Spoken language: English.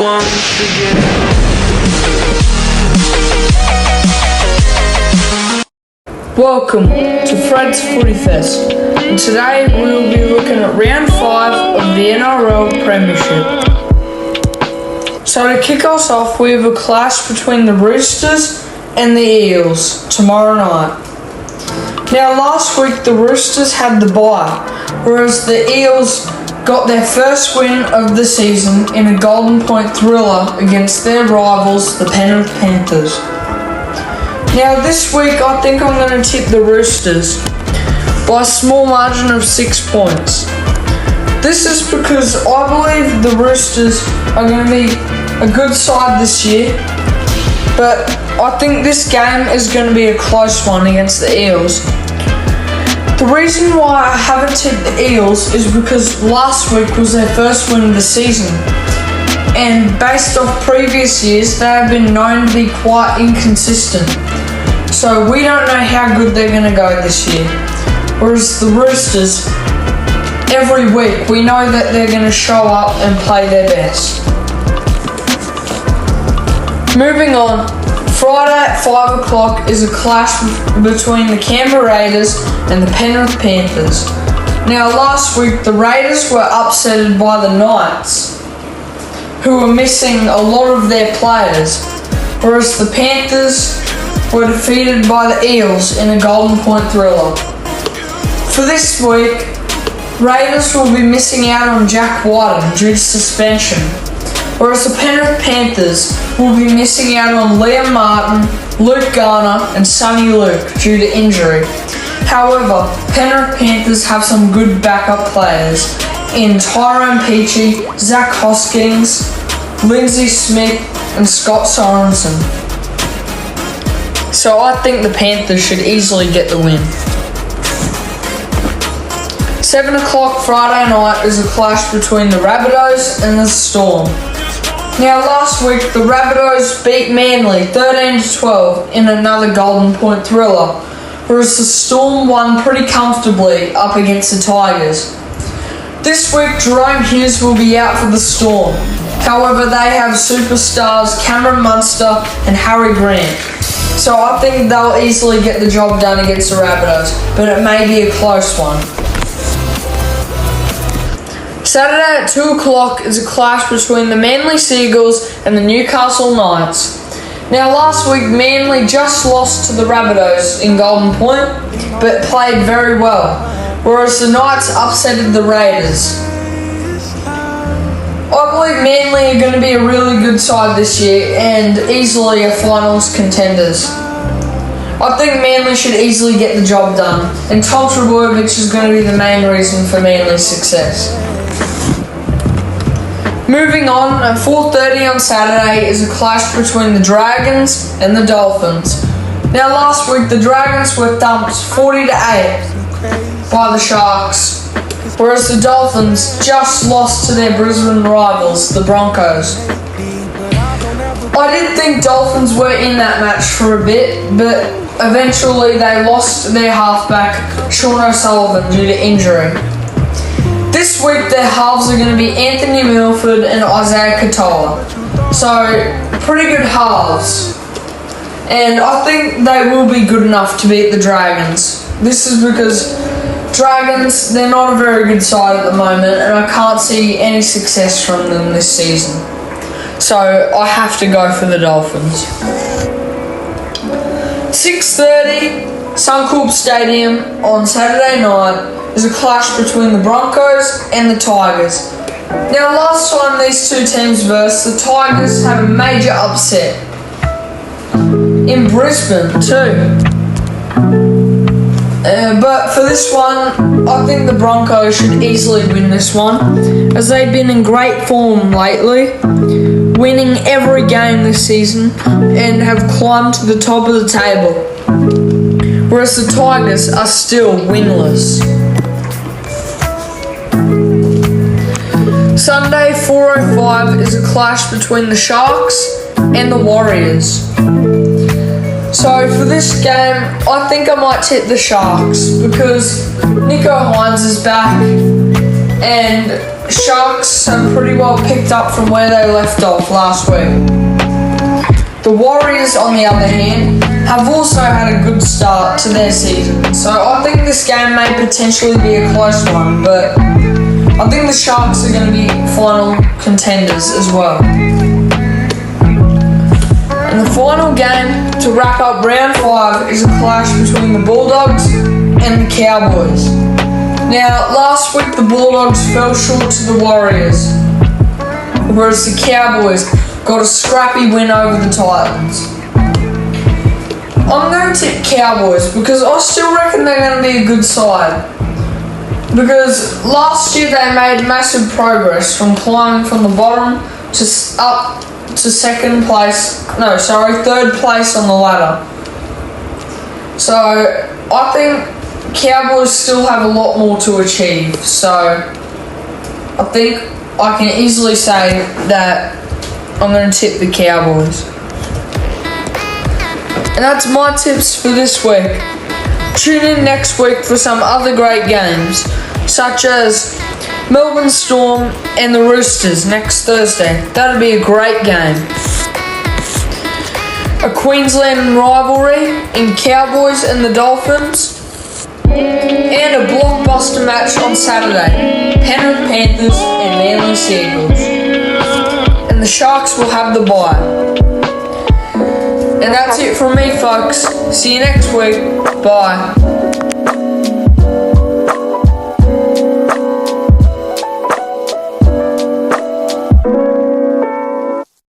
once again. Welcome to Fred's Footy Fest, and today we will be looking at round 5 of the NRL Premiership. So to kick us off, we have a clash between the Roosters and the Eels tomorrow night. Now last week the Roosters had the bye, whereas the Eels got their first win of the season in a Golden Point thriller against their rivals, the Penrith Panthers. Now this week I think I'm going to tip the Roosters by a small margin of 6 points. This is because I believe the Roosters are going to be a good side this year, but I think this game is going to be a close one against the Eels. The reason why I haven't tipped the Eels is because last week was their first win of the season, and based off previous years they have been known to be quite inconsistent, so we don't know how good they're going to go this year. Whereas the Roosters, every week we know that they're going to show up and play their best. Moving on, Friday at 5 o'clock is a clash between the Canberra Raiders and the Penrith Panthers. Now last week the Raiders were upsetted by the Knights, who were missing a lot of their players, whereas the Panthers were defeated by the Eels in a Golden Point thriller. For this week, Raiders will be missing out on Jack Whiten due to suspension, whereas the Penrith Panthers will be missing out on Liam Martin, Luke Garner and Sonny Luke due to injury. However, Penrith Panthers have some good backup players in Tyrone Peachey, Zach Hoskins, Lindsay Smith and Scott Sorensen. So I think the Panthers should easily get the win. 7 o'clock Friday night is a clash between the Rabbitohs and the Storm. Now last week the Rabbitohs beat Manly 13-12 in another Golden Point thriller, whereas the Storm won pretty comfortably up against the Tigers. This week Jerome Hughes will be out for the Storm. However, they have superstars Cameron Munster and Harry Grant. So I think they'll easily get the job done against the Rabbitohs, but it may be a close one. Saturday at 2 o'clock is a clash between the Manly Seagulls and the Newcastle Knights. Now last week Manly just lost to the Rabbitohs in Golden Point, but played very well, whereas the Knights upsetted the Raiders. I believe Manly are going to be a really good side this year and easily a finals contenders. I think Manly should easily get the job done, and Tom Trbojevic is going to be the main reason for Manly's success. Moving on, at 4:30 on Saturday is a clash between the Dragons and the Dolphins. Now last week the Dragons were thumped 40-8 by the Sharks, whereas the Dolphins just lost to their Brisbane rivals, the Broncos. I did think Dolphins were in that match for a bit, but eventually they lost their halfback, Sean O'Sullivan, due to injury. This week their halves are going to be Anthony Milford and Isaiah Katoa. So, pretty good halves. And I think they will be good enough to beat the Dragons. This is because Dragons, they're not a very good side at the moment, and I can't see any success from them this season. So I have to go for the Dolphins. 6:30, Suncorp Stadium on Saturday night is a clash between the Broncos and the Tigers. Now last time these two teams versed, the Tigers had a major upset in Brisbane too. But for this one, I think the Broncos should easily win this one, as they've been in great form lately, winning every game this season and have climbed to the top of the table, whereas the Tigers are still winless. Sunday 4:05 is a clash between the Sharks and the Warriors. So for this game, I think I might tip the Sharks because Nico Hines is back and Sharks have pretty well picked up from where they left off last week. The Warriors, on the other hand, have also had a good start to their season, so I think this game may potentially be a close one, but I think the Sharks are going to be final contenders as well. And the final game to wrap up round 5 is a clash between the Bulldogs and the Cowboys. Now, last week the Bulldogs fell short to the Warriors, whereas the Cowboys got a scrappy win over the Titans. I'm going to tip Cowboys because I still reckon they're going to be a good side. Because last year they made massive progress from climbing from the bottom to up to third place on the ladder. So I think Cowboys still have a lot more to achieve. So I think I can easily say that I'm going to tip the Cowboys. And that's my tips for this week. Tune in next week for some other great games, such as Melbourne Storm and the Roosters next Thursday. That'll be a great game. A Queensland rivalry in Cowboys and the Dolphins. And a blockbuster match on Saturday, Penrith Panthers and Manly Seagulls. And the Sharks will have the bye. And that's it from me, folks. See you next week. Bye.